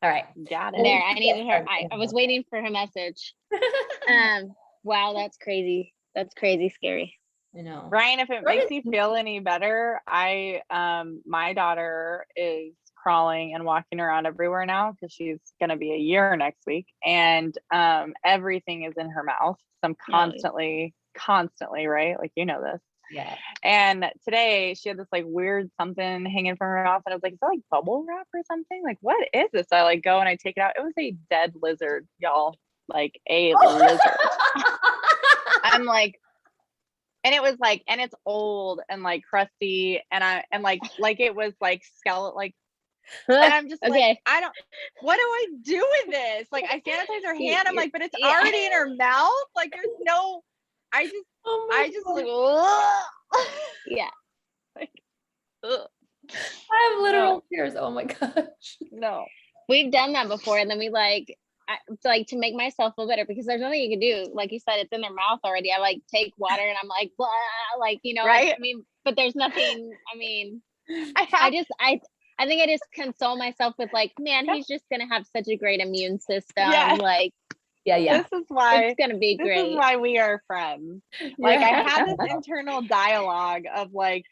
All right. Got it. There, I needed her. I was waiting for her message. Wow, that's crazy. That's crazy scary. You know, Ryan, if it makes you feel any better, my daughter is crawling and walking around everywhere now because she's going to be a year next week, and everything is in her mouth. So I'm constantly, right? Like, you know this. yeah. And today she had this like weird something hanging from her mouth, and I was like, is that like bubble wrap or something? Like, what is this? So I like go and I take it out. It was a dead lizard, y'all. Like a lizard. I'm like, and it was like, and it's old and like crusty, and like it was like skeleton, like, and I'm just like, what do I do with this? Like, I sanitize her hand. I'm like, but it's already in her mouth. Like, there's no, I just like, yeah. Like, I have literal tears. Oh my gosh. No. We've done that before, and then we like to make myself feel better, because there's nothing you can do. Like you said, it's in their mouth already. I like take water and I'm like, blah, like, you know, right? I mean, but there's nothing. I mean, I think I just console myself with like, man, he's just gonna have such a great immune system. Like, yeah. This is why it's gonna be great. This is why we are friends. Like, I have this internal dialogue of like,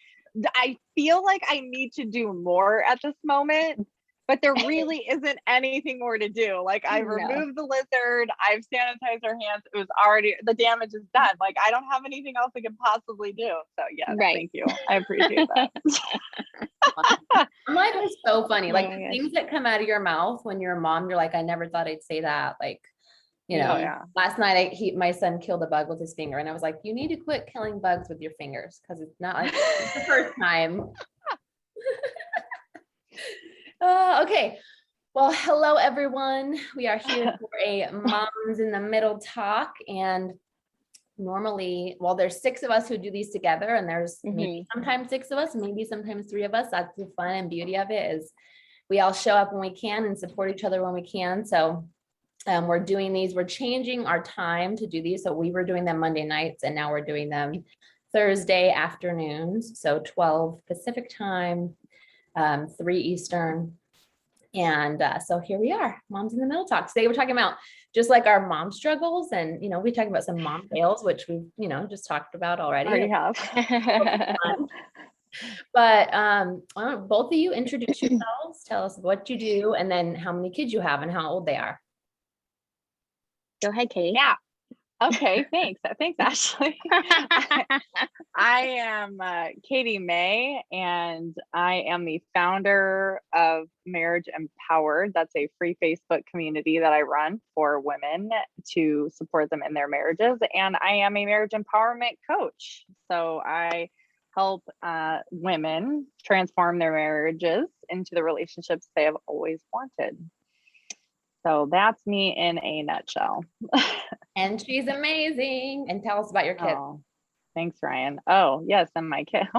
I feel like I need to do more at this moment, but there really isn't anything more to do. Like, I've removed the lizard, I've sanitized her hands. It was already, the damage is done. Like, I don't have anything else I can possibly do. So yeah, thank you. I appreciate that. Life is so funny. Like the things that come out of your mouth when you're a mom, you're like, I never thought I'd say that. Like, you know, last night my son killed a bug with his finger, and I was like, you need to quit killing bugs with your fingers, because it's not like it's the first time. Okay. Well, hello everyone. We are here for a Moms in the Middle talk, and normally, well, there's 6 of us who do these together, and there's maybe sometimes 6 of us, maybe sometimes 3 of us. That's the fun and beauty of it, is we all show up when we can and support each other when we can. So we're doing these, we're changing our time to do these. So we were doing them Monday nights, and now we're doing them Thursday afternoons. So 12 Pacific time, 3 Eastern. And so here we are, Moms in the Middle talk. Today we're talking about just like our mom struggles, and you know, we talk about some mom fails, which we've, you know, just talked about already. Already have. But why don't both of you introduce yourselves, tell us what you do, and then how many kids you have and how old they are. Go ahead, Katie. Yeah. Okay, thanks. Thanks, Ashley. I am Katie May, and I am the founder of Marriage Empowered. That's a free Facebook community that I run for women to support them in their marriages. And I am a marriage empowerment coach. So I help women transform their marriages into the relationships they have always wanted. So that's me in a nutshell. And she's amazing. And tell us about your kids. Oh, thanks, Ryan. Oh, yes. And my kids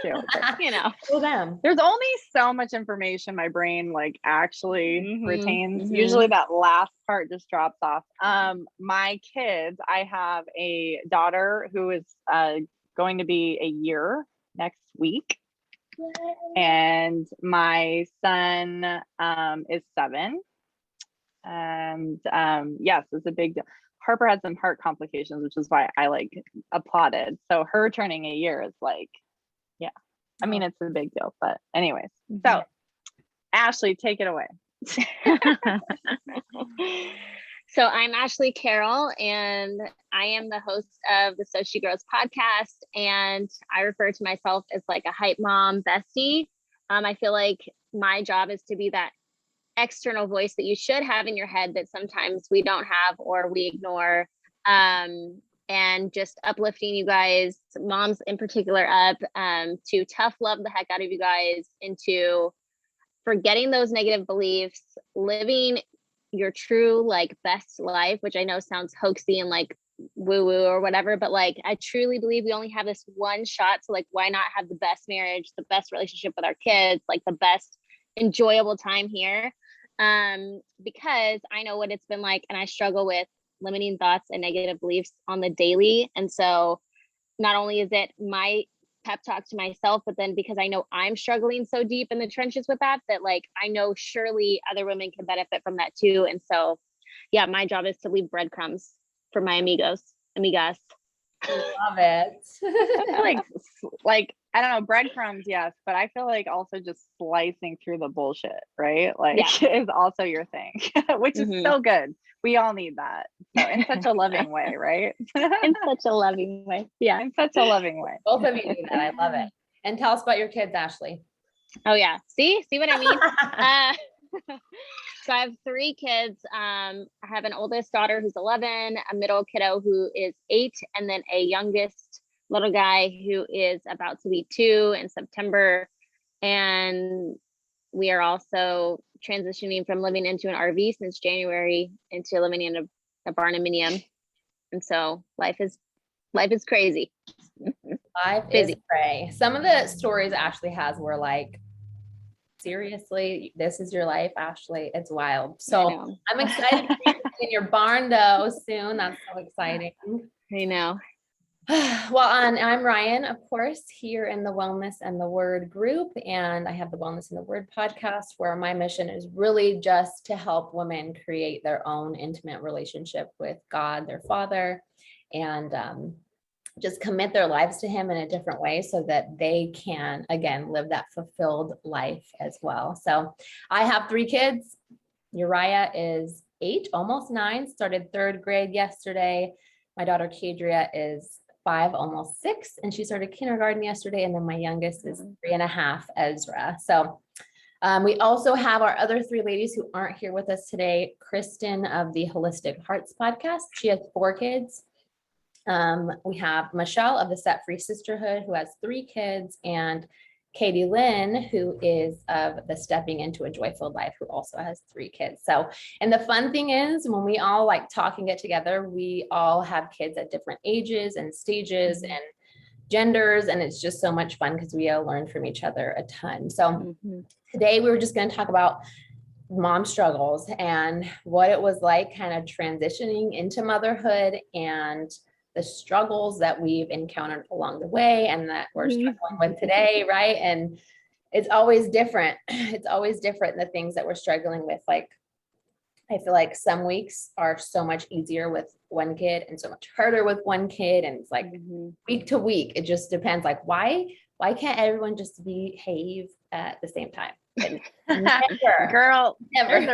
too. You know, for them. There's only so much information my brain like actually retains. Usually that last part just drops off. My kids, I have a daughter who is going to be a year next week. And my son is 7. And yes, it's a big deal. Harper had some heart complications, which is why I like applauded. So her turning a year is like, yeah, I mean, it's a big deal, but anyways. So Ashley, take it away. So I'm Ashley Carroll, and I am the host of the So She Grows podcast. And I refer to myself as like a hype mom bestie. I feel like my job is to be that external voice that you should have in your head that sometimes we don't have or we ignore, and just uplifting you guys, moms in particular, up to tough love the heck out of you guys into forgetting those negative beliefs, living your true like best life, which I know sounds hoaxy and like woo woo or whatever, but like I truly believe we only have this one shot. So like, why not have the best marriage, the best relationship with our kids, like the best enjoyable time here? Because I know what it's been like, and I struggle with limiting thoughts and negative beliefs on the daily. And so not only is it my pep talk to myself, but then because I know I'm struggling so deep in the trenches with that like I know surely other women can benefit from that too. And so yeah, my job is to leave breadcrumbs for my amigas. Love it. I feel like I don't know, breadcrumbs, yes, but I feel like also just slicing through the bullshit, right? Like is also your thing, which is so good. We all need that. So in such a loving way, right? In such a loving way. Yeah. In such a loving way. Both of you do that. I love it. And tell us about your kids, Ashley. Oh yeah. See what I mean? So I have 3 kids. I have an oldest daughter who's 11, a middle kiddo who is 8, and then a youngest little guy who is about to be 2 in September. And we are also transitioning from living into an RV since January into living in a barnuminium. And so life is crazy. Life is cray. Some of the stories Ashley has were like, seriously, this is your life, Ashley. It's wild. So I'm excited to be in your barn though soon. That's so exciting. I know. Well, I'm Ryan, of course, here in the Wellness and the Word group, and I have the Wellness and the Word podcast, where my mission is really just to help women create their own intimate relationship with God, their Father, and just commit their lives to Him in a different way so that they can, again, live that fulfilled life as well. So I have 3 kids. Uriah is 8, almost 9, started 3rd grade yesterday. My daughter Kadria is 5, almost 6, and she started kindergarten yesterday. And then my youngest is 3.5, Ezra. So we also have our other 3 ladies who aren't here with us today. Kristen of the Holistic Hearts podcast. She has 4 kids. We have Michelle of the Set Free Sisterhood, who has 3 kids, and Katie Lynn, who is of the Stepping into a Joyful Life, who also has 3 kids. So, and the fun thing is when we all like talk and get together, we all have kids at different ages and stages and genders. And it's just so much fun because we all learn from each other a ton. So today we were just going to talk about mom struggles and what it was like kind of transitioning into motherhood and the struggles that we've encountered along the way and that we're struggling with today, right? And it's always different. It's always different, the things that we're struggling with. Like, I feel like some weeks are so much easier with one kid and so much harder with one kid. And it's like week to week, it just depends. Like, why can't everyone just behave at the same time? Never. Girl, never. There's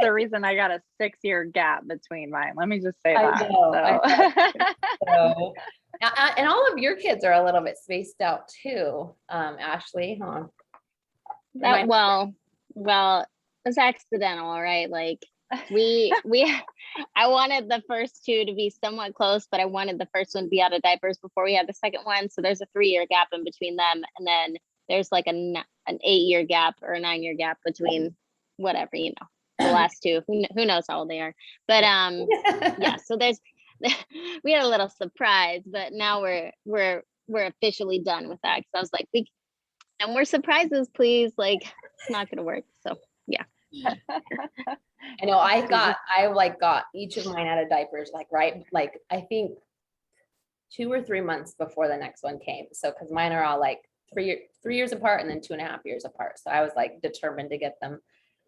a reason I got a 6-year gap between mine. Let me just say that. So. And all of your kids are a little bit spaced out too, Ashley, huh? Well, it's accidental, right? Like I wanted the first 2 to be somewhat close, but I wanted the first one to be out of diapers before we had the second one. So there's a 3-year gap in between them, and then there's like an 8-year gap or a 9-year gap between whatever, the last 2. Who knows how old they are? But yeah. So we had a little surprise, but now we're officially done with that. Because I was like, no more surprises, please. Like, it's not gonna work. So yeah. I know I got each of mine out of diapers, like I think 2 or 3 months before the next one came. So because mine are all like 3 years apart and then 2.5 years apart. So I was like determined to get them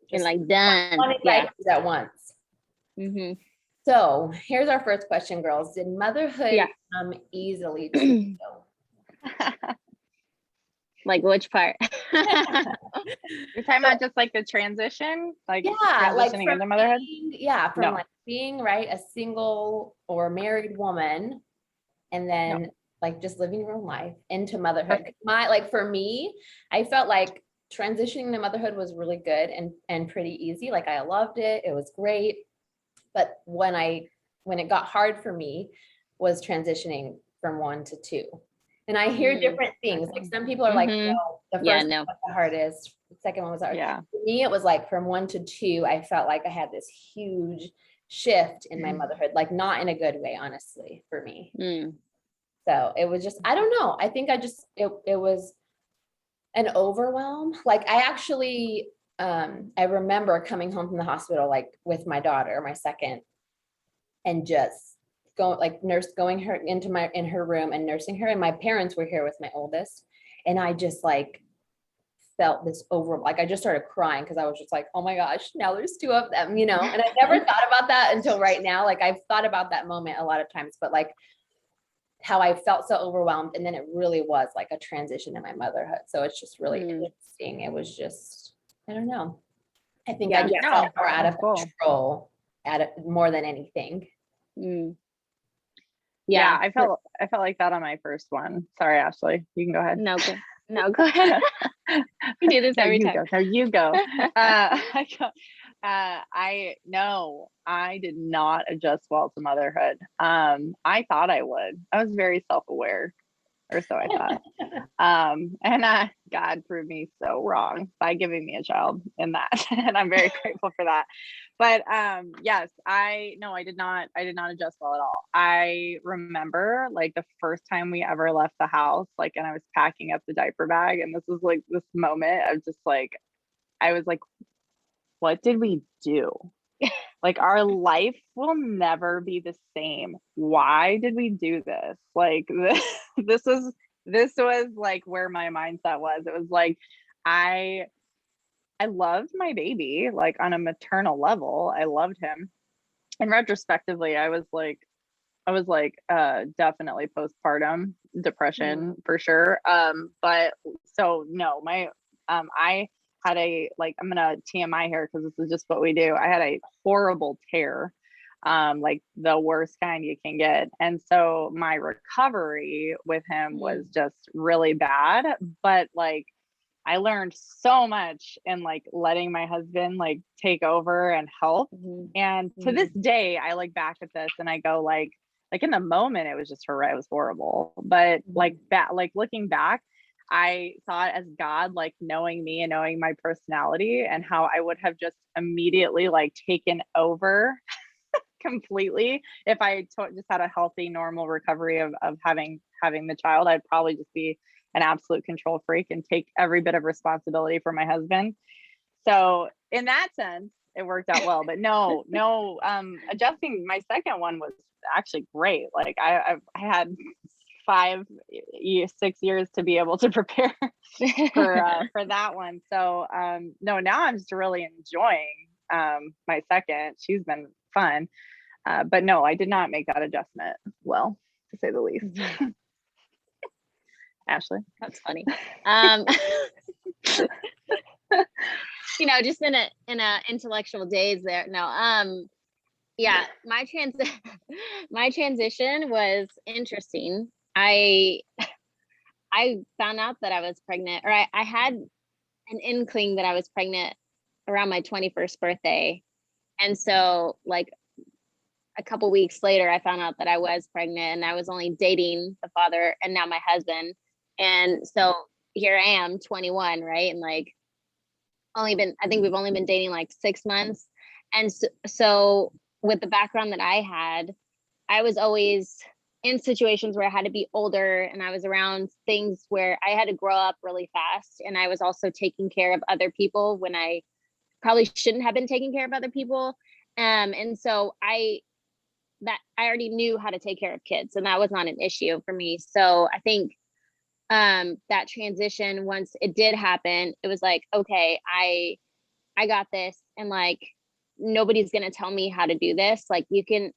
just like done at once. So here's our first question, girls. Did motherhood come easily to you? Like which part? You're talking about just like the transition, like transitioning into motherhood? From like being a single or married woman, and then like just living your own life into motherhood. For me, I felt like transitioning to motherhood was really good and pretty easy. Like I loved it. It was great. But when it got hard for me was transitioning from 1 to 2. And I hear different things. Like some people are like, no, the first one was the hardest. The second one was hard. Yeah. For me, it was like from 1 to 2, I felt like I had this huge shift in my motherhood, like not in a good way, honestly, for me. So it was just, I don't know. I think it was an overwhelm. Like I actually, I remember coming home from the hospital, like with my daughter, my second, and just going her in her room and nursing her. And my parents were here with my oldest. And I just like felt this I just started crying because I was just like, oh my gosh, now there's two of them, and I never thought about that until right now. Like I've thought about that moment a lot of times, but like how I felt so overwhelmed. And then it really was like a transition in my motherhood. So it's just really interesting. It was just, I don't know. I think I just felt more out of control more than anything. Yeah, I felt like that on my first one. Sorry, Ashley, you can go ahead. No, go ahead. You do this every time. No, you go. I did not adjust well to motherhood. I thought I would. I was very self-aware, or so I thought. And God proved me so wrong by giving me a child in that, and I'm very grateful for that. But yes, I did not adjust well at all. I remember like the first time we ever left the house, like, and I was packing up the diaper bag, and this was like this moment of just like, I was like, what did we do? Like our life will never be the same. Why did we do this? Like this was like where my mindset was. It was like, I loved my baby, like on a maternal level. I loved him. And retrospectively, I was like definitely postpartum depression for sure. But so no, I had I'm gonna TMI here because this is just what we do. I had a horrible tear, like the worst kind you can get. And so my recovery with him was just really bad. But like I learned so much in like letting my husband like take over and help. And to this day, I look back at this and I go like in the moment, it was just it was horrible. But like looking back, I saw it as God, like knowing me and knowing my personality, and how I would have just immediately like taken over completely if I just had a healthy, normal recovery of having the child. I'd probably just be an absolute control freak and take every bit of responsibility for my husband. So in that sense, it worked out well. But no, adjusting my second one was actually great. Like I had 6 years to be able to prepare for that one. So no, now I'm just really enjoying my second. She's been fun. But no, I did not make that adjustment well, to say the least. Ashley, that's funny. Just in a intellectual daze there. No, yeah, my transition was interesting. I found out that I was pregnant, or I had an inkling that I was pregnant around my 21st birthday. And so like a couple weeks later, I found out that I was pregnant, and I was only dating the father and now my husband. And so here I am, 21, right? And like I think we've only been dating like 6 months. And so with the background that I had, I was always in situations where I had to be older, and I was around things where I had to grow up really fast. And I was also taking care of other people when I probably shouldn't have been taking care of other people. And so I already knew how to take care of kids, and that was not an issue for me. So I think that transition, once it did happen, it was like, okay, I got this, and like nobody's gonna tell me how to do this. Like you can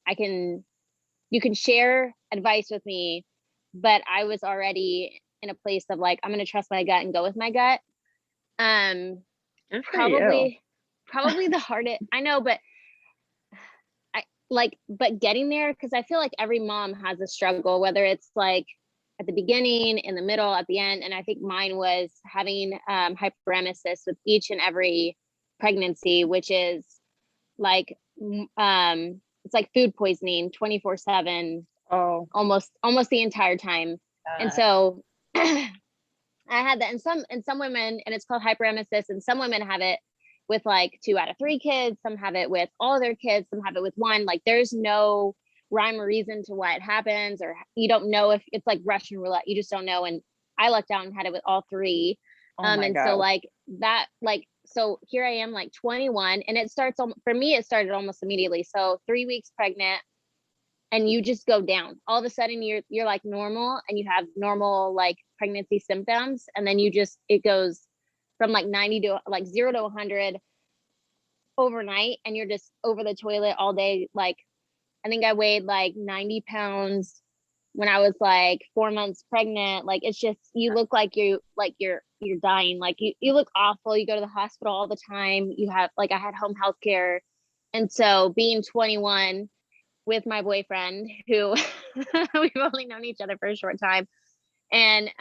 share advice with me, but I was already in a place of like, I'm gonna trust my gut and go with my gut. Probably the hardest, I know, but but getting there, because I feel like every mom has a struggle, whether it's like at the beginning, in the middle, at the end. And I think mine was having hyperemesis with each and every pregnancy, which is like it's like food poisoning 24/7. Oh, almost the entire time. And so I had that, and some women, and it's called hyperemesis, and some women have it with like 2 out of 3 kids, some have it with all their kids, some have it with 1. Like there's no rhyme or reason to why it happens, or you don't know. If it's like Russian roulette, you just don't know. And I lucked out and had it with all 3. And so like that, like, so here I am like 21, and it starts for me, it started almost immediately. So 3 weeks pregnant, and you just go down. All of a sudden you're like normal, and you have normal like pregnancy symptoms, and then it goes from like 90 to like 0 to 100 overnight, and you're just over the toilet all day. Like, I think I weighed like 90 pounds when I was like 4 months pregnant. Like, it's just, you look like you're dying. Like you look awful. You go to the hospital all the time. You have like, I had home health care. And so being 21 with my boyfriend, who we've only known each other for a short time. And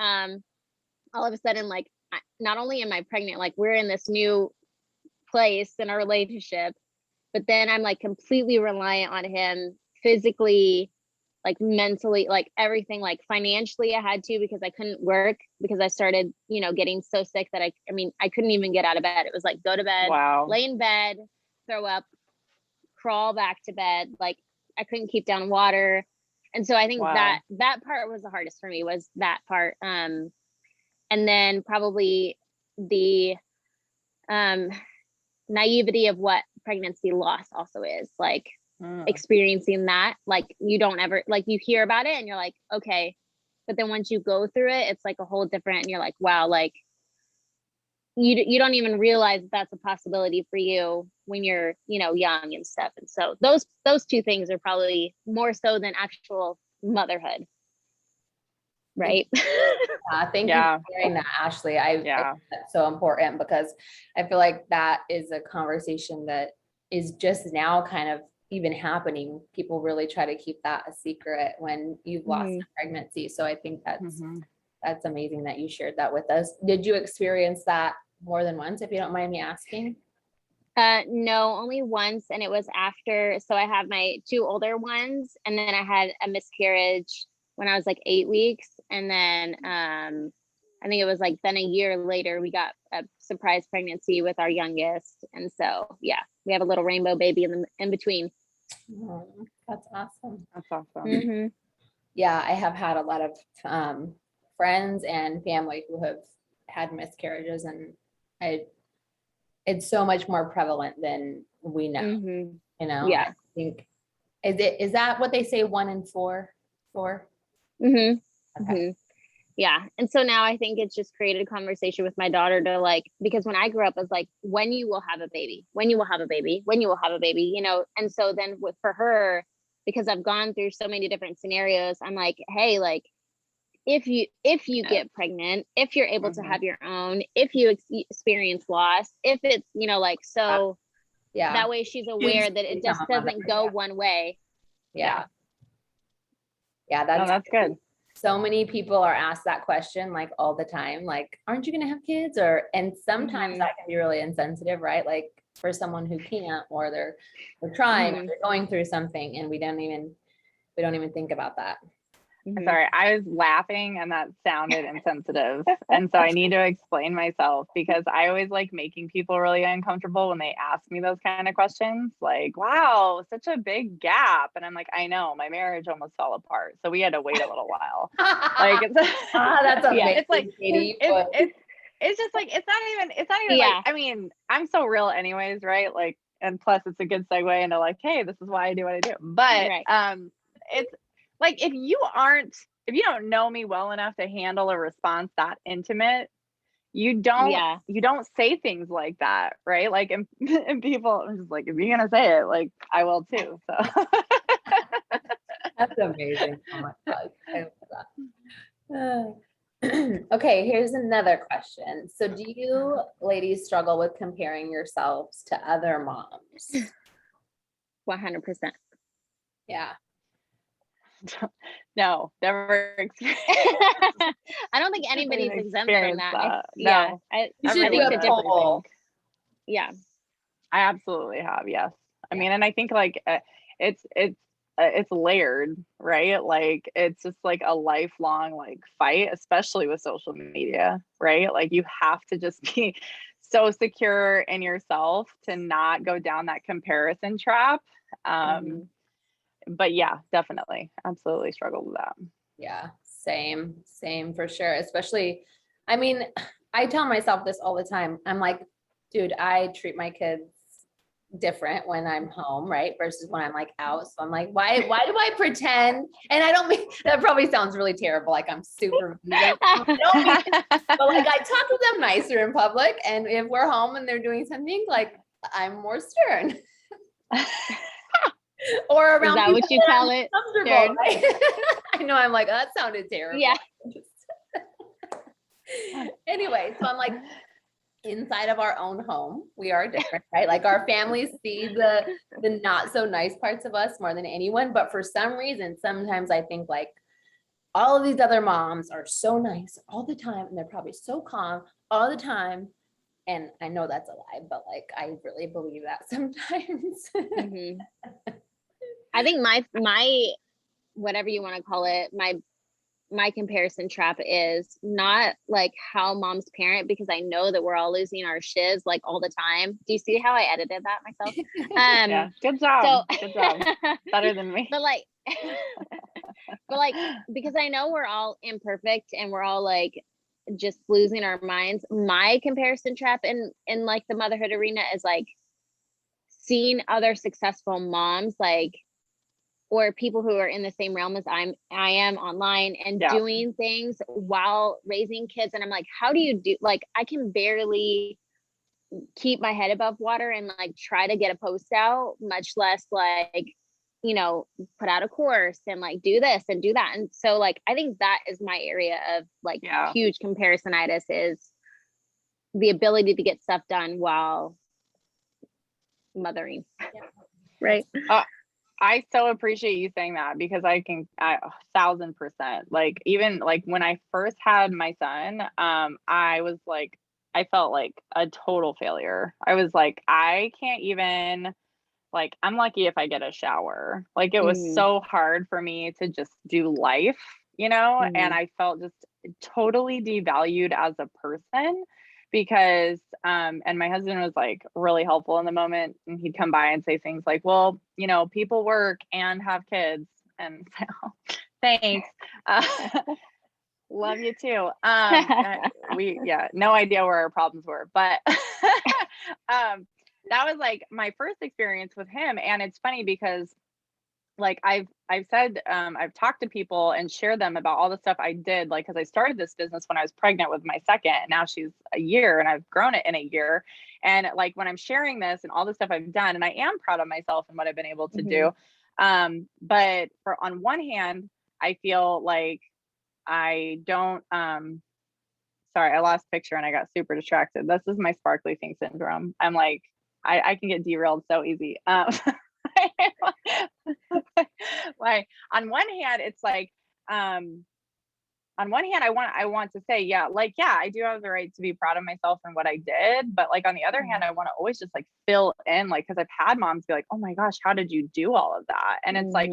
all of a sudden, like, not only am I pregnant, like we're in this new place in our relationship, but then I'm like completely reliant on him physically, like mentally, like everything. Like financially I had to, because I couldn't work, because I started, getting so sick that I mean, I couldn't even get out of bed. It was like, go to bed, Wow. lay in bed, throw up, crawl back to bed. Like I couldn't keep down water. And so I think Wow. that part was the hardest for me, was that part. And then probably the naivety of what pregnancy loss also is, like experiencing that. Like you don't ever, like you hear about it and you're like, okay, but then once you go through it, it's like a whole different, and you're like, wow, like you don't even realize that's a possibility for you when you're, young and stuff. And so those two things are probably more so than actual motherhood. Right. Thank you for sharing that, Ashley. I think that's so important, because I feel like that is a conversation that is just now kind of even happening. People really try to keep that a secret when you've lost a pregnancy. So I think that's amazing that you shared that with us. Did you experience that more than once, if you don't mind me asking? No, only once. And it was after, so I have my two older ones, and then I had a miscarriage when I was like 8 weeks. And then I think it was like then a year later, we got a surprise pregnancy with our youngest. And so, yeah, we have a little rainbow baby in between. Oh, that's awesome. That's awesome. Yeah, I have had a lot of friends and family who have had miscarriages, and it's so much more prevalent than we know. Yeah. I think is that what they say, 1 in 4? Okay. Yeah. And so now I think it's just created a conversation with my daughter to like, because when I grew up, it was like, when you will have a baby, when you will have a baby, when you will have a baby, and so then for her, because I've gone through so many different scenarios, I'm like, hey, like if you get pregnant, if you're able to have your own, if you experience loss, if it's, like, so that way she's aware that it just doesn't go one way. Yeah, that's good. So many people are asked that question like all the time, like, aren't you going to have kids? And sometimes that can be really insensitive, right? Like for someone who can't, or they're trying, or they're going through something, and we don't even think about that. Sorry, I was laughing and that sounded insensitive. And so I need to explain myself, because I always like making people really uncomfortable when they ask me those kind of questions. Like, wow, such a big gap. And I'm like, I know, my marriage almost fell apart, so we had to wait a little while. Like, that's amazing. It's like, it's just like, it's not even like, I mean, I'm so real anyways, right? Like, and plus it's a good segue into like, hey, this is why I do what I do. But it's like, if you don't know me well enough to handle a response that intimate, you don't say things like that, right? Like, and people are just like, if you're gonna say it, like, I will too. So that's amazing. Oh my God, I love that. Okay, here's another question. So do you ladies struggle with comparing yourselves to other moms? 100%. Yeah. No, never experienced. I don't think anybody's exempt from that. No, you should do a poll. Yeah, I absolutely have. Yes, I mean, and I think like it's layered, right? Like it's just like a lifelong like fight, especially with social media, right? Like you have to just be so secure in yourself to not go down that comparison trap. But yeah, definitely, absolutely struggle with that. Yeah, same for sure. Especially, I mean, I tell myself this all the time. I'm like, dude, I treat my kids different when I'm home, right? Versus when I'm like out. So I'm like, why do I pretend? And I don't mean, that probably sounds really terrible. Like I'm super, I don't mean it, but like I talk to them nicer in public. And if we're home and they're doing something, like I'm more stern. Or around Is that people what you that call I'm it? comfortable, right? I know I'm like, oh, that sounded terrible. Yeah. Anyway, so I'm like, inside of our own home, we are different, right? Like our families see the not so nice parts of us more than anyone. But for some reason, sometimes I think like all of these other moms are so nice all the time, and they're probably so calm all the time. And I know that's a lie, but like I really believe that sometimes. Mhm. I think my whatever you want to call it, my comparison trap is not like how moms parent, because I know that we're all losing our shiz like all the time. Do you see how I edited that myself? Yeah, good job. Good job. Better than me. But like, because I know we're all imperfect and we're all like just losing our minds. My comparison trap in like the motherhood arena is like seeing other successful moms, like, or people who are in the same realm as I am online and doing things while raising kids. And I'm like, how do you do, like, I can barely keep my head above water and like try to get a post out, much less like, you know, put out a course and like do this and do that. And so like, I think that is my area of like huge comparisonitis, is the ability to get stuff done while mothering. Right. I so appreciate you saying that, because I 1,000%, like, even like when I first had my son, I was like, I felt like a total failure. I was like, I can't even, like, I'm lucky if I get a shower. Like, it was so hard for me to just do life, you know? And I felt just totally devalued as a person, because and my husband was like really helpful in the moment, and he'd come by and say things like, well, you know, people work and have kids, and thanks, love you too. We no idea where our problems were, but that was like my first experience with him. And it's funny because like I've said, I've talked to people and shared them about all the stuff I did, like, because I started this business when I was pregnant with my second, and now she's a year and I've grown it in a year. And like when I'm sharing this and all the stuff I've done, and I am proud of myself and what I've been able to do. But on one hand, I feel like I don't, sorry, I lost picture and I got super distracted. This is my sparkly thing syndrome. I'm like, I can get derailed so easy. Like on one hand, it's like, on one hand, I want to say, I do have the right to be proud of myself and what I did. But like, on the other hand, I want to always just like fill in, like, cause I've had moms be like, oh my gosh, how did you do all of that? And it's like,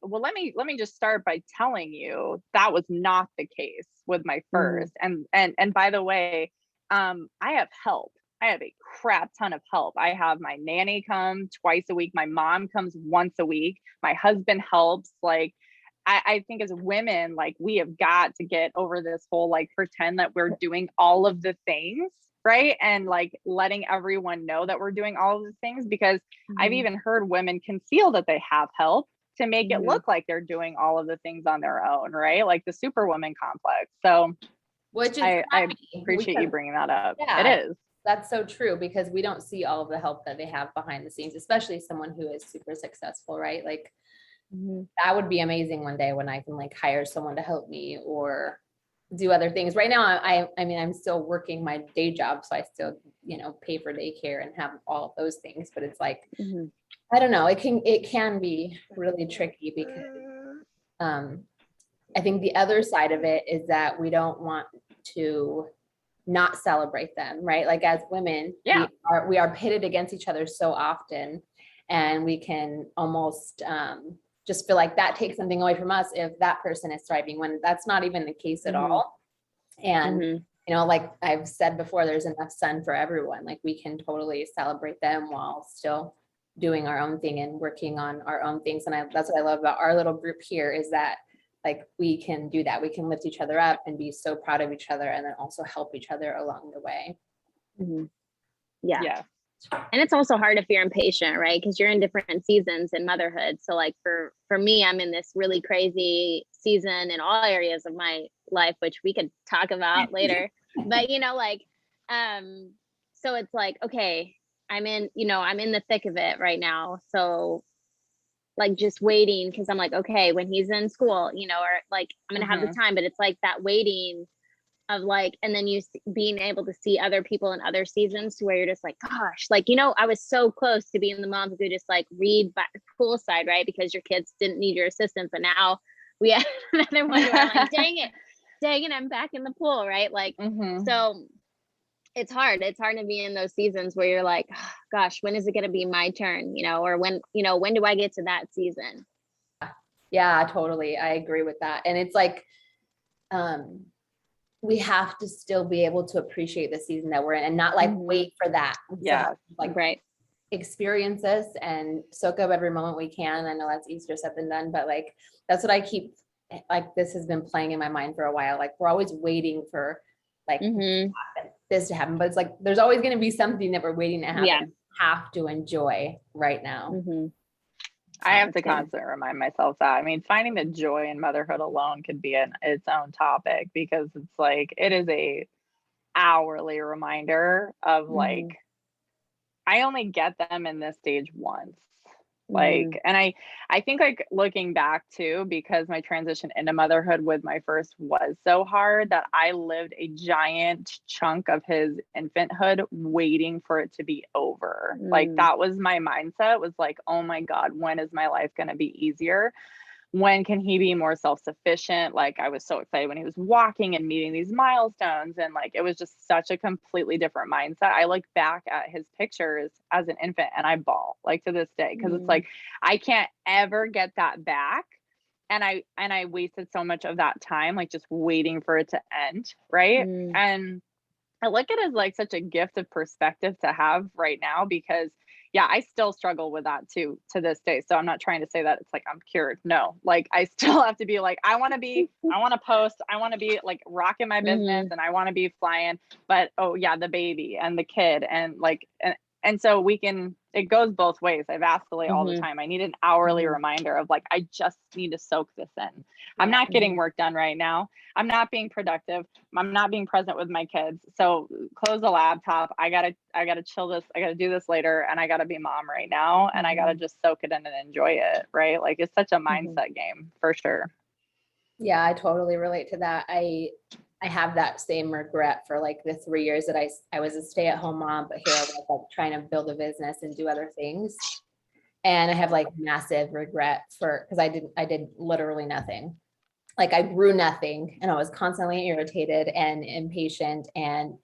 well, let me just start by telling you that was not the case with my first. And by the way, I have help. I have a crap ton of help. I have my nanny come twice a week. My mom comes once a week. My husband helps. Like, I think as women, like, we have got to get over this whole, like, pretend that we're doing all of the things, right? And like letting everyone know that we're doing all of the things, because I've even heard women conceal that they have help to make it look like they're doing all of the things on their own, right? Like the superwoman complex. So which is I appreciate you bringing that up. Yeah, it is. That's so true, because we don't see all of the help that they have behind the scenes, especially someone who is super successful, right? Like that would be amazing one day when I can like hire someone to help me or do other things. Right now, I mean, I'm still working my day job, so I still, you know, pay for daycare and have all of those things. But it's like, I don't know, it can be really tricky, because I think the other side of it is that we don't want to not celebrate them, right? Like as women, we are pitted against each other so often, and we can almost just feel like that takes something away from us if that person is thriving, when that's not even the case at all. And you know, like I've said before, there's enough sun for everyone. Like we can totally celebrate them while still doing our own thing and working on our own things. And that's what I love about our little group here, is that like we can do that. We can lift each other up and be so proud of each other, and then also help each other along the way. Yeah. And it's also hard if you're impatient, right? Because you're in different seasons in motherhood. So like for me, I'm in this really crazy season in all areas of my life, which we could talk about later. But so it's like, okay, I'm in the thick of it right now. So like just waiting, because I'm like, okay, when he's in school, or like I'm gonna have the time, but it's like that waiting of like, and then being able to see other people in other seasons to where you're just like, gosh, like, I was so close to being the mom who could just like read by poolside, right? Because your kids didn't need your assistance. And now we have another one where I'm like, dang it, I'm back in the pool, right? Like, so it's hard. It's hard to be in those seasons where you're like, oh, gosh, when is it going to be my turn? Or when do I get to that season? Yeah, totally. I agree with that. And it's like, we have to still be able to appreciate the season that we're in and not like wait for that. Yeah. Like right. Experience this and soak up every moment we can. I know that's easier said than done, but like, that's what I keep, like, this has been playing in my mind for a while. Like we're always waiting for like this to happen, but it's like, there's always going to be something that we're waiting to happen. Yeah. Have to enjoy right now. I have to constantly remind myself that. I mean, finding the joy in motherhood alone could be its own topic, because it's like, it is a hourly reminder of like, I only get them in this stage once. Like, and I think like looking back too, because my transition into motherhood with my first was so hard, that I lived a giant chunk of his infanthood waiting for it to be over. Like that was my mindset, was like, oh my God, when is my life going to be easier? When can he be more self-sufficient? Like I was so excited when he was walking and meeting these milestones, and like it was just such a completely different mindset. I look back at his pictures as an infant and I bawl, like, to this day, because it's like I can't ever get that back. And I wasted so much of that time like just waiting for it to end, right? And I look at it as like such a gift of perspective to have right now, because yeah, I still struggle with that too to this day. So I'm not trying to say that it's like I'm cured. No, like I still have to be like, I want to post, I want to be like rocking my business, and I want to be flying. But oh yeah, the baby and the kid, and like, and so it goes both ways. I vacillate all the time. I need an hourly reminder of like, I just need to soak this in. I'm not getting work done right now. I'm not being productive. I'm not being present with my kids. So close the laptop. I gotta chill this. I gotta do this later, and I gotta be mom right now, and I gotta just soak it in and enjoy it. Right? Like it's such a mindset game for sure. Yeah, I totally relate to that. I have that same regret for like the 3 years that I was a stay-at-home mom, but here I was like trying to build a business and do other things. And I have like massive regret because I did literally nothing. Like I grew nothing, and I was constantly irritated and impatient, and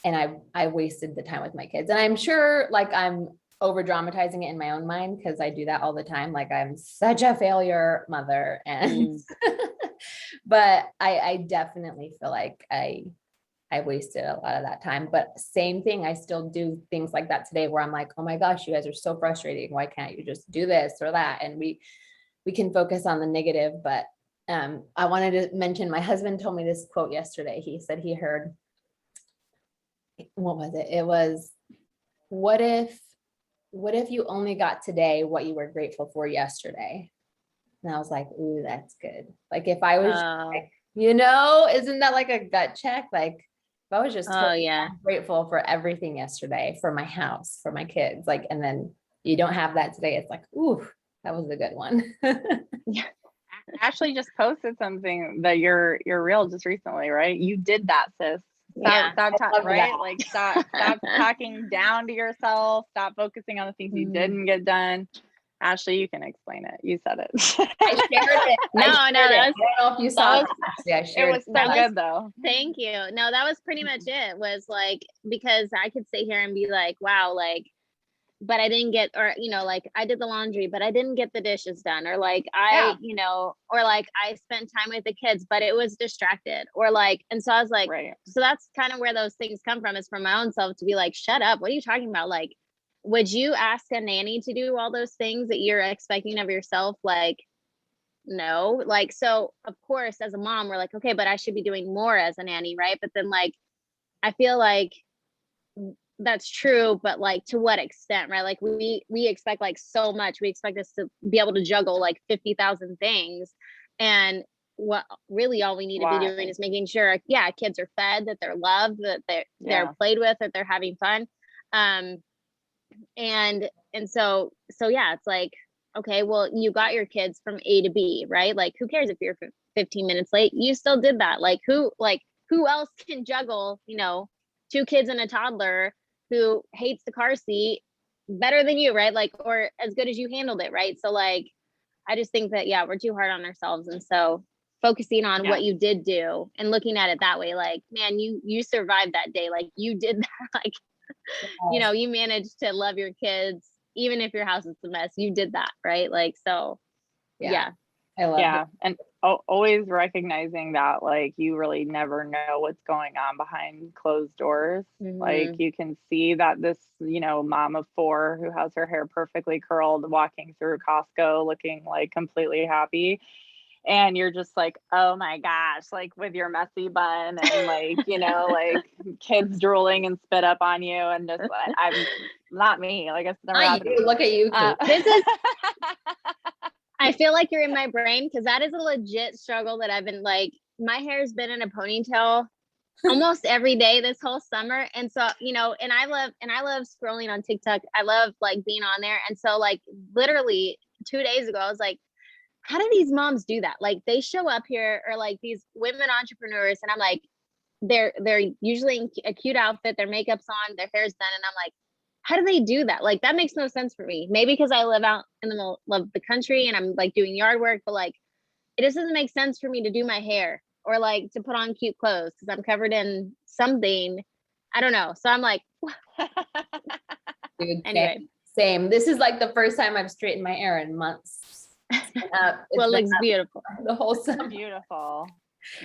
I wasted the time with my kids. And I'm sure like I'm over dramatizing it in my own mind, because I do that all the time. Like I'm such a failure mother, and but I definitely feel like I wasted a lot of that time. But same thing, I still do things like that today where I'm like, oh my gosh, you guys are so frustrating. Why can't you just do this or that? And we can focus on the negative. But I wanted to mention, my husband told me this quote yesterday. He said he heard, what was it? It was, what if you only got today what you were grateful for yesterday? And I was like, ooh, that's good. Like if I was, like, isn't that like a gut check? Like if I was just totally grateful for everything yesterday, for my house, for my kids, like, and then you don't have that today, it's like, ooh, that was a good one. Ashley just posted something that you're real just recently, right? You did that, sis. Stop right? That. Like stop talking down to yourself. Stop focusing on the things you didn't get done. Ashley, you can explain it. You said it. I shared it. I don't know if you saw it. Actually, I shared it. Was so good though. Thank you. No, that was pretty much it. Was like, because I could sit here and be like, wow, like, but I didn't get, or, like I did the laundry, but I didn't get the dishes done, or like or like I spent time with the kids, but it was distracted, or like, and so I was like, so that's kind of where those things come from, is from my own self to be like, shut up. What are you talking about? Like, would you ask a nanny to do all those things that you're expecting of yourself? Like, no. Like, so of course, as a mom, we're like, okay, but I should be doing more as a nanny, right? But then like, I feel like that's true, but like to what extent, right? Like we expect like so much. We expect us to be able to juggle like 50,000 things. And what really all we need to be doing is making sure, yeah, kids are fed, that they're loved, that they're played with, that they're having fun. And so yeah, it's like, okay, well, you got your kids from A to B, right? Like, who cares if you're 15 minutes late? You still did that. Like, who else can juggle, 2 kids and a toddler who hates the car seat better than you, right? Like, or as good as you handled it, right? So like, I just think that, yeah, we're too hard on ourselves. And so focusing on what you did do and looking at it that way, like, man, you survived that day. Like, you did that. Like, you managed to love your kids, even if your house is a mess. You did that, right? Like, so yeah. I love that. And always recognizing that like you really never know what's going on behind closed doors. Like you can see that this, mom of 4 who has her hair perfectly curled walking through Costco looking like completely happy. And you're just like, oh my gosh, like with your messy bun and like, like kids drooling and spit up on you. And just like, I'm not me. Like it's never happened. Look at you. This is, I feel like you're in my brain because that is a legit struggle that I've been like, my hair's been in a ponytail almost every day this whole summer. And so, and I love scrolling on TikTok. I love like being on there. And so like literally 2 days ago, I was like, how do these moms do that? Like they show up here, or like these women entrepreneurs, and I'm like, they're usually in a cute outfit, their makeup's on, their hair's done, and I'm like, how do they do that? Like that makes no sense for me. Maybe because I live out in the middle of the country and I'm like doing yard work, but like it just doesn't make sense for me to do my hair or like to put on cute clothes because I'm covered in something. I don't know. So I'm like, Dude, anyway. Same. This is like the first time I've straightened my hair in months. Well, it looks beautiful. The whole summer. Beautiful.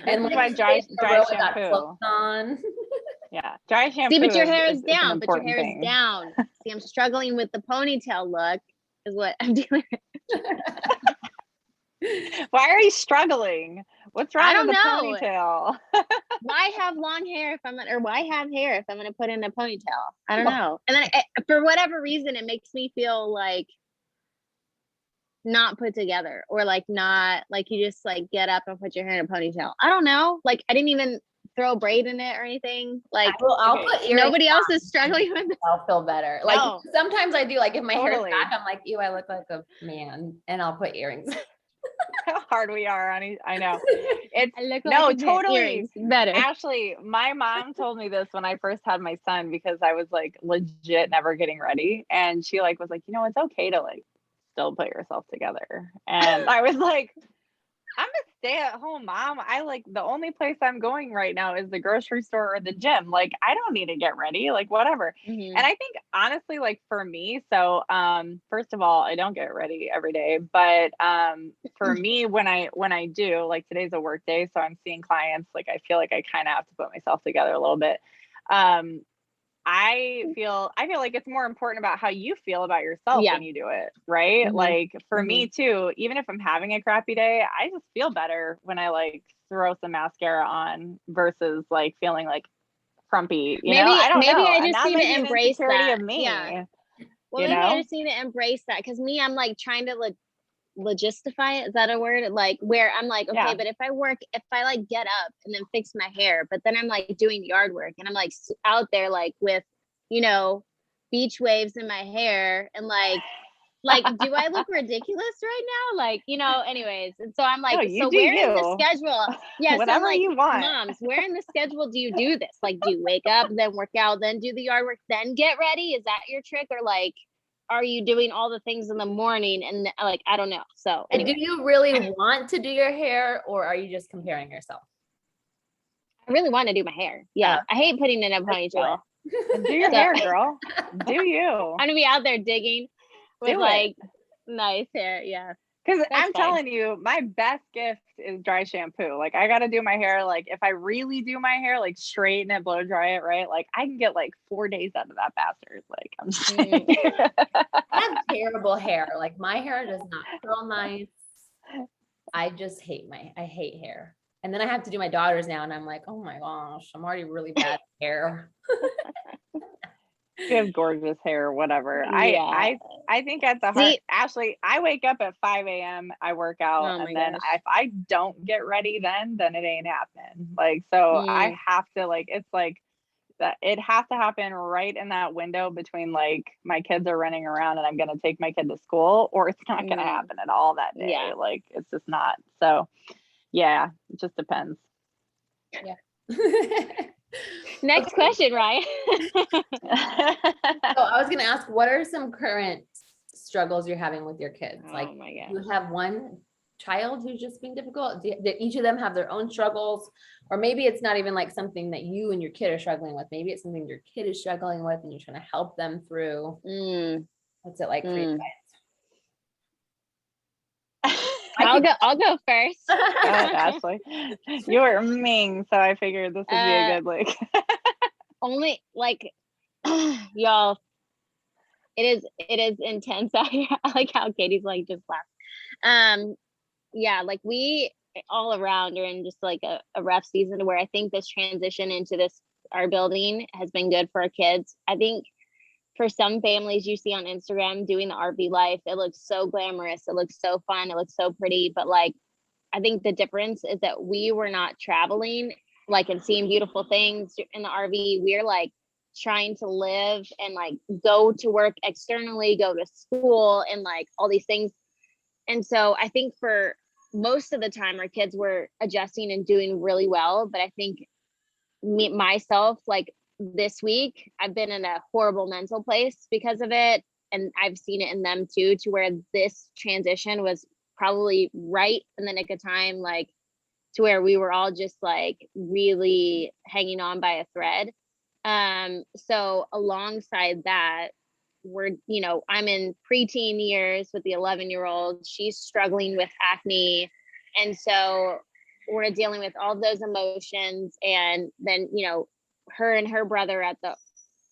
And like like dry shampoo. On. Yeah, dry shampoo. See, but your hair is down. But your hair is down. See, I'm struggling with the ponytail look. Is what I'm doing. Why are you struggling? What's wrong with the ponytail? Why have long hair why have hair if I'm going to put in a ponytail? I don't know. And then for whatever reason, it makes me feel like not put together, or like not like you just like get up and put your hair in a ponytail. I don't know. Like I didn't even throw a braid in it or anything. Like I'll put earrings. Nobody else is struggling with it. I'll feel better. Like sometimes I do. Like if my hair is back, I'm like, ew, I look like a man, and I'll put earrings. How hard we are on each. I know. It's totally better. Actually, my mom told me this when I first had my son because I was like legit never getting ready, and she like was like, it's okay to like still put yourself together. And I was like, I'm a stay-at-home mom. I like the only place I'm going right now is the grocery store or the gym. Like I don't need to get ready, like whatever. And I think honestly, like for me, so first of all, I don't get ready every day, but for me, when I do, like today's a work day, so I'm seeing clients, like I feel like I kind of have to put myself together a little bit. I feel like it's more important about how you feel about yourself when you do it, right? Like for me too, even if I'm having a crappy day, I just feel better when I like throw some mascara on versus like feeling like frumpy. I don't know. I just need to embrace that. Of me. Yeah. Well, I just need to embrace that because I'm like trying to logistify it. Is that a word? Like where I'm like, okay, but if I like get up and then fix my hair, but then I'm like doing yard work and I'm like out there like with, beach waves in my hair and like, do I look ridiculous right now? Like, anyways. And so I'm like, so where in the schedule? Yeah. Whatever so like, you want. Moms, where in the schedule do you do this? Like, do you wake up, then work out, then do the yard work, then get ready? Is that your trick? Or like, are you doing all the things in the morning and like, I don't know. So anyway. Do you really want to do your hair or are you just comparing yourself? I really want to do my hair. Yeah. I hate putting it in a ponytail. Do your hair, girl. Do you? I'm gonna be out there digging with like nice hair. Yeah. Because I'm telling you, my best gift is dry shampoo. Like I gotta do my hair. Like if I really do my hair, like straighten it, blow dry it, right? Like I can get like 4 days out of that bastard. Like I'm just saying. I have terrible hair. Like my hair does not curl nice. I just hate hate hair. And then I have to do my daughter's now, and I'm like, oh my gosh, I'm already really bad at hair. You have gorgeous hair, whatever. Yeah. I think at the heart, Ashley, I wake up at 5 a.m. I work out, Oh my and then gosh. if I don't get ready, then it ain't happening. Like, so I have to, like, it's like that it has to happen right in that window between, like, my kids are running around and I'm gonna take my kid to school, or it's not gonna happen at all that day. Yeah. Like, it's just not. So yeah, it just depends. Yeah. Next question, Ryan. So I was gonna ask, what are some current struggles you're having with your kids? Like, Oh my you gosh. have one child who's just being difficult? Do each of them have their own struggles? Or maybe it's not even like something that you and your kid are struggling with. Maybe it's something your kid is struggling with and you're trying to help them through. What's it like for you guys? I'll go first. Go ahead, Ashley. You were mean, so I figured this would be a good like. Only like y'all, it is intense out here. I like how Katie's like just laugh. Yeah, like we all around are in just like a rough season where I think this transition into this our building has been good for our kids. I think for some families you see on Instagram doing the RV life, it looks so glamorous, it looks so fun, it looks so pretty, but like I think the difference is that we were not traveling like and seeing beautiful things in the RV. We're like trying to live and like go to work externally, go to school, and like all these things. And so I think for most of the time our kids were adjusting and doing really well, but I think myself, like this week I've been in a horrible mental place because of it, and I've seen it in them too, to where this transition was probably right in the nick of time, like to where we were all just like really hanging on by a thread. So alongside that, we're, I'm in preteen years with the 11-year-old. She's struggling with acne. And so we're dealing with all those emotions. And then, her and her brother at the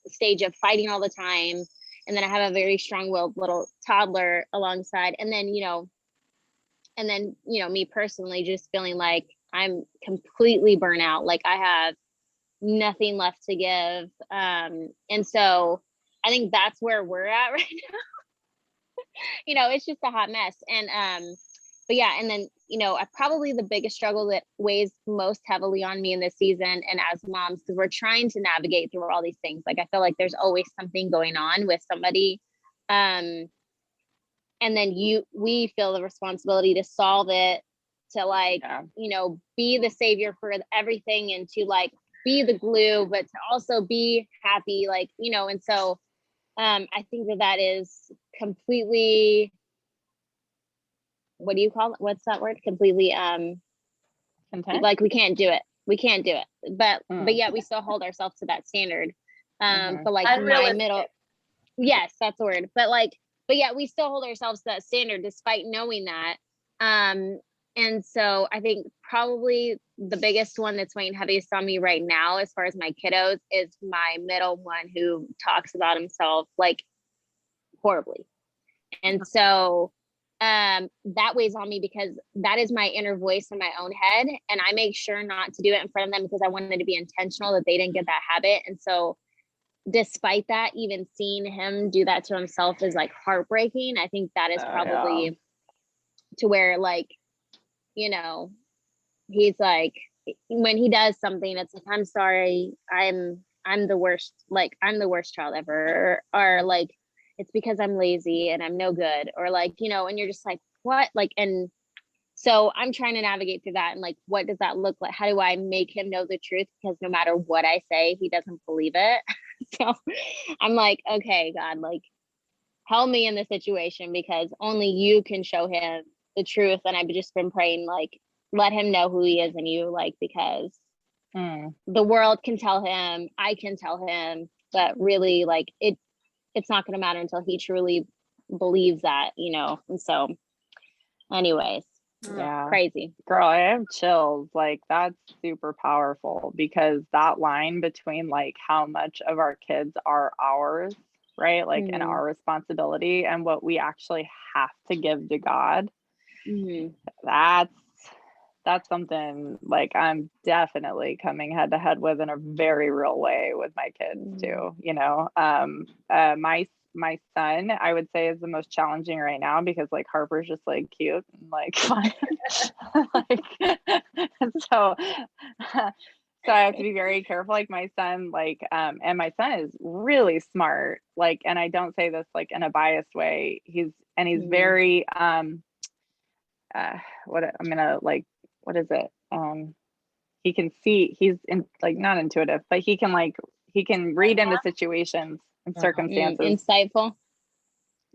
stage of fighting all the time. And then I have a very strong-willed little toddler alongside. And then, me personally just feeling like I'm completely burnt out. Like I have nothing left to give. And so I think that's where we're at right now. It's just a hot mess. And but yeah, and then probably the biggest struggle that weighs most heavily on me in this season and as moms, because we're trying to navigate through all these things. Like I feel like there's always something going on with somebody. And then we feel the responsibility to solve it, to like, be the savior for everything, and to like be the glue, but to also be happy, like, and so I think that is completely, what do you call it? What's that word? Completely Content? like we can't do it. But yet we still hold ourselves to that standard. But like my middle, yes, that's the word. But yeah, we still hold ourselves to that standard despite knowing that. And so I think probably the biggest one that's weighing heaviest on me right now, as far as my kiddos, is my middle one, who talks about himself like horribly. And so that weighs on me because that is my inner voice in my own head. And I make sure not to do it in front of them because I wanted to be intentional that they didn't get that habit. And so despite that, even seeing him do that to himself is like heartbreaking. I think that is probably to where, like, he's like, when he does something, it's like, I'm sorry, I'm the worst, like I'm the worst child ever, or like it's because I'm lazy and I'm no good, or like, and you're just like, what? Like, and so I'm trying to navigate through that, and like, what does that look like? How do I make him know the truth? Because no matter what I say, he doesn't believe it. So I'm like, okay, God, like, help me in this situation, because only you can show him the truth. And I've just been praying, like, let him know who he is in you, like, because the world can tell him, I can tell him, but really, like, it's not going to matter until he truly believes that, And so anyways, crazy. Girl, I have chills. Like, that's super powerful, because that line between like how much of our kids are ours, right? Like, and our responsibility, and what we actually have to give to God. that's something like I'm definitely coming head to head with in a very real way with my kids too. You know, my son, I would say, is the most challenging right now because like Harper's just like cute and like fun. Like so so I have to be very careful. Like my son, like and my son is really smart. Like, and I don't say this like in a biased way. He's very what I'm gonna like what is it? He can see, he's in like not intuitive, but he can read into situations and circumstances. Insightful.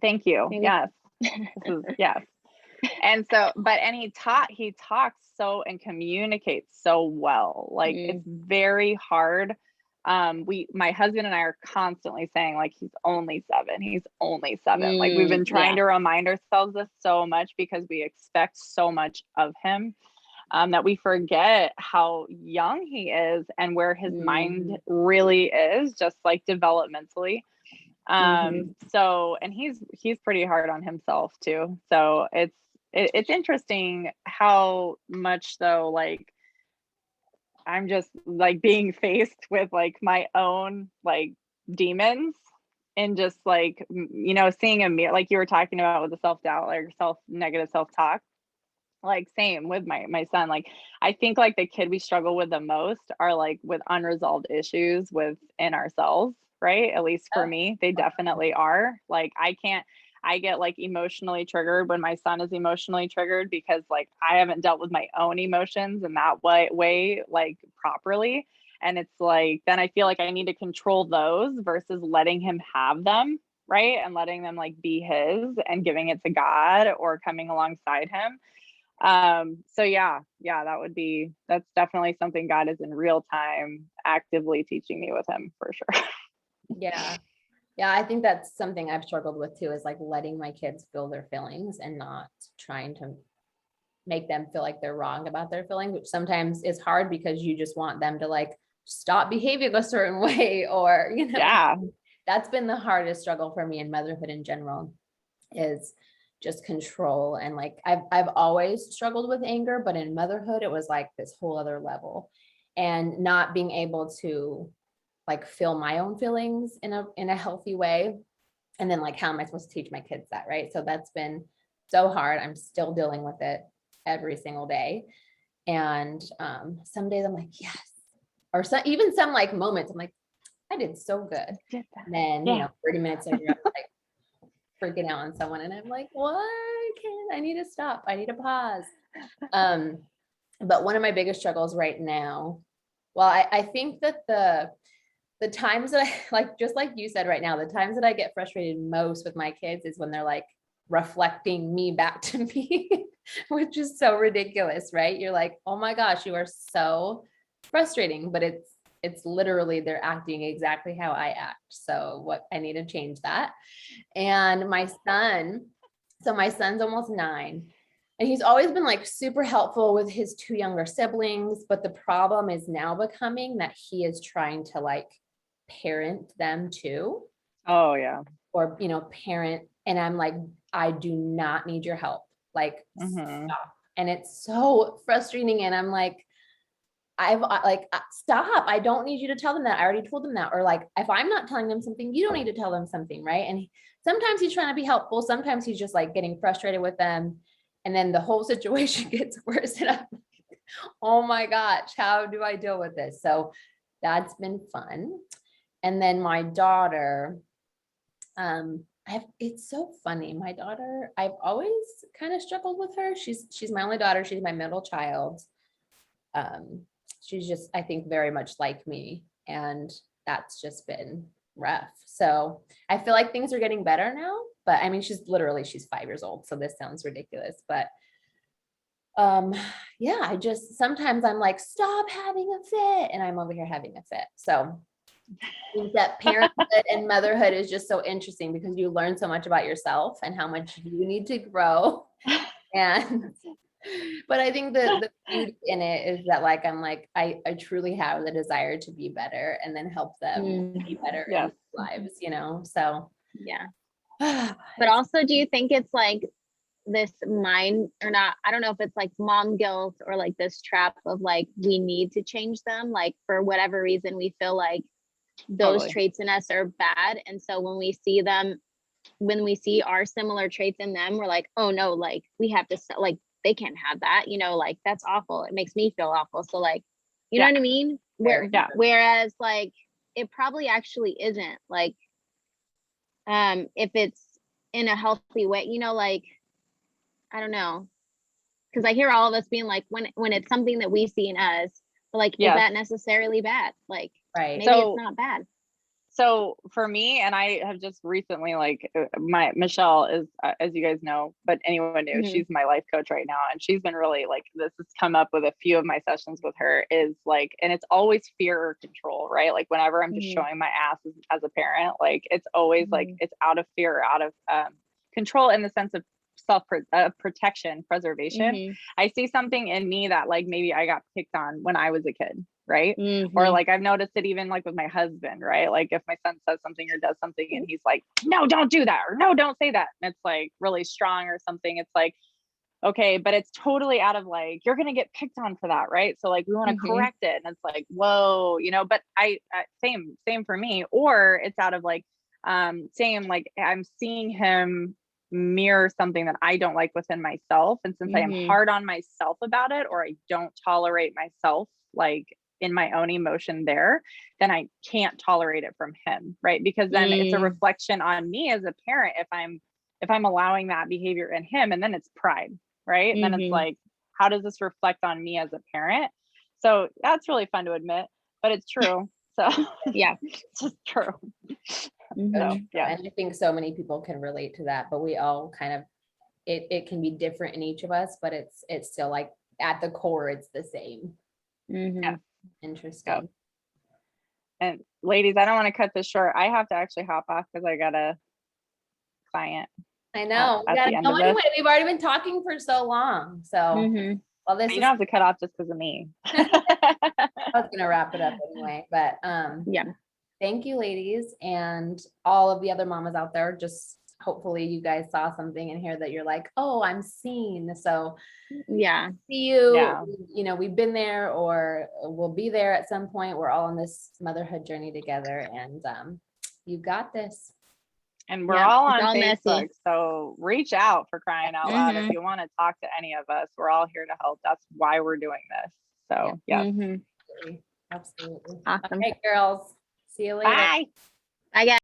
Thank you. Maybe. Yes. Yes. And so, and he talks so and communicates so well. Like it's very hard. My husband and I are constantly saying like, he's only 7. He's only 7. Like we've been trying to remind ourselves this so much because we expect so much of him. That we forget how young he is and where his mind really is, just like developmentally. So, and he's pretty hard on himself too. So it's interesting how much though, like I'm just like being faced with like my own like demons and just like, you know, seeing a mirror, like you were talking about with the self-doubt, like negative self-talk. Like same with my son. Like I think like the kid we struggle with the most are like with unresolved issues within ourselves, right? At least for me, they definitely are. Like I get like emotionally triggered when my son is emotionally triggered because like I haven't dealt with my own emotions in that way like properly. And it's like then I feel like I need to control those versus letting him have them, right? And letting them like be his and giving it to God or coming alongside him. So that's definitely something God is in real time actively teaching me with him for sure. Yeah. I think that's something I've struggled with too, is like letting my kids feel their feelings and not trying to make them feel like they're wrong about their feelings, which sometimes is hard because you just want them to like stop behaving a certain way, or, you know, that's been the hardest struggle for me in motherhood in general, is just control. And like I've always struggled with anger, but in motherhood it was like this whole other level, and not being able to like feel my own feelings in a healthy way. And then like how am I supposed to teach my kids that, right? So that's been so hard. I'm still dealing with it every single day. And some days I'm like, yes. Or even some like moments I'm like, I did so good. And then, you know, 30 minutes later, I'm like freaking out on someone and I'm like, what? I need to stop. I need to pause. But one of my biggest struggles right now, well, I think that the times that I like, just like you said right now, the times that I get frustrated most with my kids is when they're like reflecting me back to me, which is so ridiculous, right? You're like, oh my gosh, you are so frustrating, but it's literally they're acting exactly how I act. So what I need to change that. And my son's almost 9. And he's always been like super helpful with his 2 younger siblings. But the problem is now becoming that he is trying to like parent them too. Oh yeah. Or, you know, parent. And I'm like, I do not need your help. Like, stop. And it's so frustrating. And I'm like, stop. I don't need you to tell them that. I already told them that. Or like, if I'm not telling them something, you don't need to tell them something. Right. And sometimes he's trying to be helpful. Sometimes he's just like getting frustrated with them. And then the whole situation gets worse. And I'm like, oh my gosh, how do I deal with this? So that's been fun. And then my daughter, it's so funny. My daughter, I've always kind of struggled with her. She's my only daughter. She's my middle child. She's just, I think, very much like me. And that's just been rough. So I feel like things are getting better now, but I mean, she's 5 years old. So this sounds ridiculous, but yeah, I just, sometimes I'm like, stop having a fit. And I'm over here having a fit. So I think that parenthood and motherhood is just so interesting because you learn so much about yourself and how much you need to grow. And but I think the beauty in it is that like I'm like I truly have the desire to be better and then help them be better in their lives, you know. So yeah. But also, do you think it's like this mind or not, I don't know if it's like mom guilt or like this trap of like we need to change them, like for whatever reason we feel like those Totally. traits in us are bad, and so when we see them, when we see our similar traits in them, we're like, oh no, like we have to like they can't have that, you know, like that's awful, it makes me feel awful, so like, you know what I mean? Yeah. Whereas like it probably actually isn't, like if it's in a healthy way, you know, like I don't know, because I hear all of us being like, when it's something that we see in us, but like, is that necessarily bad? Like, Right. maybe it's not bad. So for me, and I have just recently, like my Michelle is, as you guys know, but anyone knew, she's my life coach right now. And she's been really like, this has come up with a few of my sessions with her is like, and it's always fear or control, right? Like whenever I'm just showing my ass as a parent, like it's always like, it's out of fear, out of control in the sense of protection, preservation. I see something in me that like, maybe I got picked on when I was a kid. Right. Or like, I've noticed it even like with my husband, right? Like if my son says something or does something and he's like, no, don't do that. Or no, don't say that. And it's like really strong or something. It's like, okay, but it's totally out of like, you're going to get picked on for that. Right. So like, we want to correct it. And it's like, whoa, you know, but same for me. Or it's out of like, same, like I'm seeing him mirror something that I don't like within myself. And since I am hard on myself about it, or I don't tolerate myself, like in my own emotion there, then I can't tolerate it from him, right? Because then it's a reflection on me as a parent if I'm allowing that behavior in him, and then it's pride, right? And then it's like, how does this reflect on me as a parent? So that's really fun to admit, but it's true. So yeah, it's just true. So, yeah, and I think so many people can relate to that, but we all kind of, it can be different in each of us, but it's still like at the core, it's the same. Yeah. Interesting. And ladies, I don't want to cut this short. I have to actually hop off because I got a client. I know. Anyway, we've already been talking for so long. So, well, this you don't have to cut off just because of me. I was gonna wrap it up anyway, but yeah. Thank you, ladies, and all of the other mamas out there. Just hopefully you guys saw something in here that you're like, oh, I'm seen. So yeah, see you. You know, we've been there, or we'll be there at some point. We're all on this motherhood journey together, and you got this. And we're all on Facebook, messy. So reach out, for crying out loud. If you want to talk to any of us, we're all here to help. That's why we're doing this. So yeah. Absolutely. Awesome. All right, girls. See you later. Bye. Bye, guys.